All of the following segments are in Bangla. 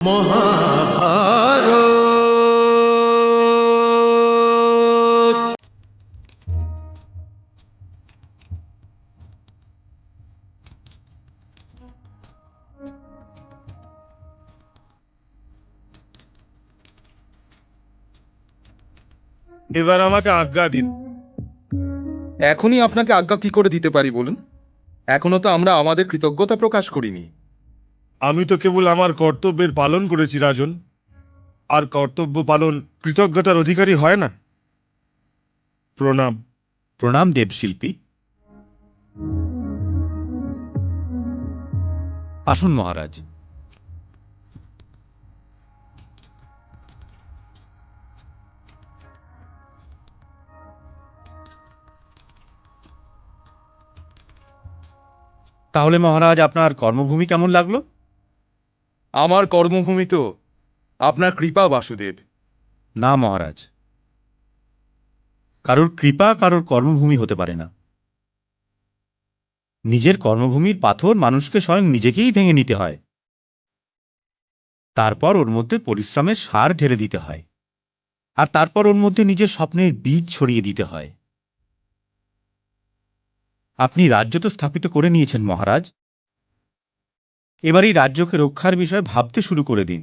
মহাভারত। এবার আমাকে আজ্ঞা দিন। এখনই আপনাকে আজ্ঞা কি করে দিতে পারি বলুন? এখনো তো আমরা আমাদের কৃতজ্ঞতা প্রকাশ করিনি। আমি তো কেবল আমার কর্তব্যের পালন করেছি রাজন। আর কর্তব্য পালন কৃতজ্ঞতার অধিকারী হয় না। প্রণাম। প্রণাম দেবশিল্পী। আসুন মহারাজ। তাহলে মহারাজ আপনার কর্মভূমি কেমন লাগলো? আমার কর্মভূমি তো আপনার কৃপা বাসুদেব। না মহারাজ, কারোর কৃপা কারোর কর্মভূমি হতে পারে না। নিজের কর্মভূমির পাথর মানুষকে স্বয়ং নিজেকেই ভেঙে নিতে হয়, তারপর ওর মধ্যে পরিশ্রমের সার ঢেলে দিতে হয়, আর তারপর ওর মধ্যে নিজের স্বপ্নের বীজ ছড়িয়ে দিতে হয়। আপনি রাজ্য তো স্থাপিত করে নিয়েছেন মহারাজ, এবার এই রাজ্যকে রক্ষার বিষয়ে ভাবতে শুরু করে দিন।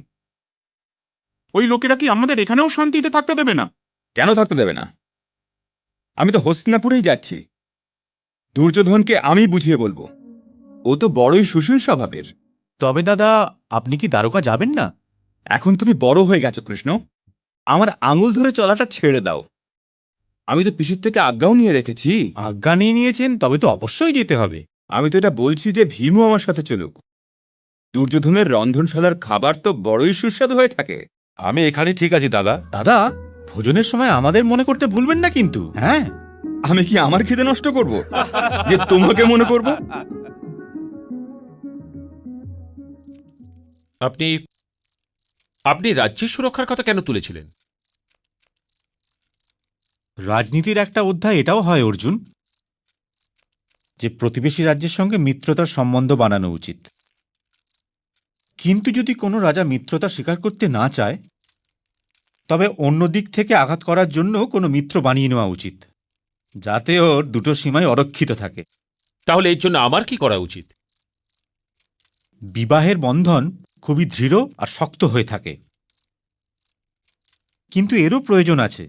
ওই লোকেরা কি আমাদের এখানেও শান্তিতে থাকতে দেবে না? কেন থাকতে দেবে না? আমি তো হস্তিনাপুরেই যাচ্ছি। দুর্যোধনকে আমি বুঝিয়ে বলবো। ও তো বড়ই সুশীল স্বভাবের। তবে দাদা, আপনি কি দ্বারকা যাবেন না? এখন তুমি বড় হয়ে গেছো কৃষ্ণ, আমার আঙুল ধরে চলাটা ছেড়ে দাও। আমি তো পিসির থেকে আজ্ঞাও নিয়ে রেখেছি। আজ্ঞা নিয়ে নিয়েছেন, তবে তো অবশ্যই যেতে হবে। আমি তো এটা বলছি যে ভীমও আমার সাথে চলুক। দুর্যোধনের রন্ধনশালার খাবার তো বড়ই সুস্বাদু হয়ে থাকে। আমি এখানে ঠিক আছি দাদা। দাদা, ভোজনের সময় আমাদের মনে করতে ভুলবেন না কিন্তু। হ্যাঁ, আমি কি আমার খিদে নষ্ট করব যে তোমাকে মনে করব? আপনি আপনি রাজ্যের সুরক্ষার কথা কেন তুলেছিলেন? রাজনীতির একটা অধ্যায় এটাও হয় অর্জুন, যে প্রতিবেশী রাজ্যের সঙ্গে মিত্রতার সম্বন্ধ বানানো উচিত। কিন্তু যদি কোনো রাজা মিত্রতা স্বীকার করতে না চায়, তবে অন্য দিক থেকে আঘাত করার জন্য কোনো মিত্র বানিয়ে নেওয়া উচিত, যাতে ওর দুটো সীমায় অরক্ষিত থাকে। তাহলে এর জন্য আমার কি করা উচিত? বিবাহের বন্ধন খুবই দৃঢ় আর শক্ত হয়ে থাকে, কিন্তু এরও প্রয়োজন আছে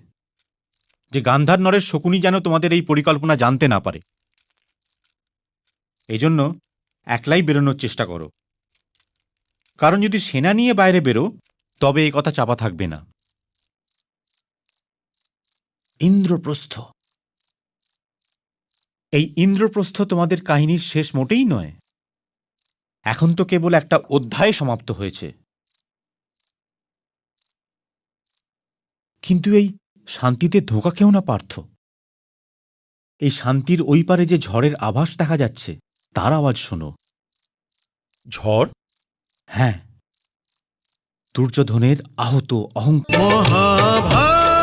যে গান্ধার নরের শকুনি যেন তোমাদের এই পরিকল্পনা জানতে না পারে। এজন্য একলাই বেরোনোর চেষ্টা করো, কারণ যদি সেনা নিয়ে বাইরে বেরো তবে এই কথা চাপা থাকবে না। ইন্দ্রপ্রস্থ, এই ইন্দ্রপ্রস্থ তোমাদের কাহিনীর শেষ মোটেই নয়। এখন তো কেবল একটা অধ্যায় সমাপ্ত হয়েছে, কিন্তু এই শান্তিতে ধোঁকা খেও না পার্থ। এই শান্তির ওই পারে যে ঝড়ের আভাস দেখা যাচ্ছে, তার আওয়াজ শোনো। ঝড়? হ্যাঁ, দুর্যোধনের আহত অহংকার। মহাভারত।